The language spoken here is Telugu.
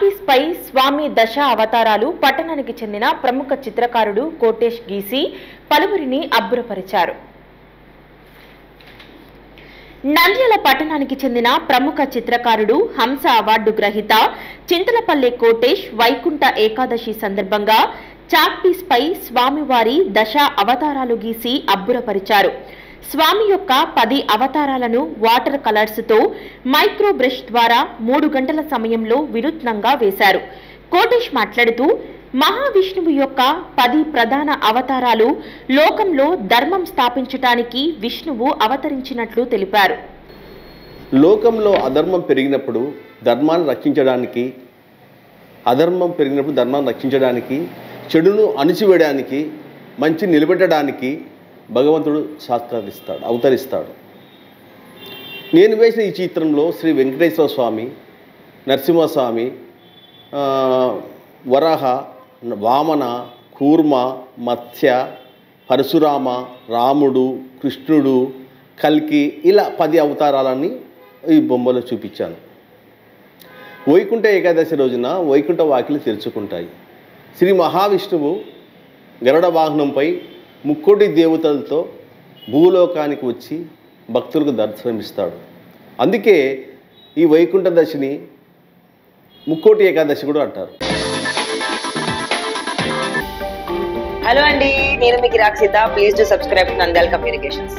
చాక్పీస్ పై స్వామి దశ అవతారాలు పట్టణానికి చెందిన ప్రముఖ చిత్రకారుడు కోటేష్ గీసి పలువురిని అబ్బురపరిచారు. నంద్యాల పట్టణానికి చెందిన ప్రముఖ చిత్రకారుడు హంస అవార్డు గ్రహీత చింతలపల్లె కోటేష్ వైకుంఠ ఏకాదశి సందర్భంగా చాక్పీస్ పై స్వామివారి దశ అవతారాలు గీసి అబ్బురపరిచారు. స్వామి యొక్క 10 అవతారాలను వాటర్ కలర్స్ తో మైక్రో బ్రష్ ద్వారా 3 గంటల సమయంలో వినూత్నంగా వేశారు. కోటేష్ మాట్లాడుతూ మహావిష్ణువు యొక్క 10 ప్రధాన అవతారాలు లోకంలో ధర్మం స్థాపించడానికి విష్ణువు అవతరించినట్లు తెలిపారు. లోకంలో అధర్మం పెరిగినప్పుడు ధర్మాన్ని రక్షించడానికి, అధర్మం పెరిగినప్పుడు ధర్మాన్ని రక్షించడానికి, చెడును అణిచివేయడానికి, మంచి నిలబెట్టడానికి భగవంతుడు అవతరిస్తాడు. నేను వేసిన ఈ చిత్రంలో శ్రీ వెంకటేశ్వర స్వామి, నరసింహస్వామి, వరాహ, వామన, కూర్మ, మత్స్య, పరశురామ, రాముడు, కృష్ణుడు, కల్కి ఇలా 10 అవతారాలని ఈ బొమ్మలో చూపించాను. వైకుంఠ ఏకాదశి రోజున వైకుంఠ వాకిలు తెరుచుకుంటాయి. శ్రీ మహావిష్ణువు గరుడ వాహనంపై 3 దేవతలతో భూలోకానికి వచ్చి భక్తులకు దర్శనమిస్తాడు. అందుకే ఈ వైకుంఠ దశని 3 ఏకాదశి కూడా అంటారు. హలో అండి, నేను మీ కిరాక్ Sita. Please do subscribe to Nandyal communications.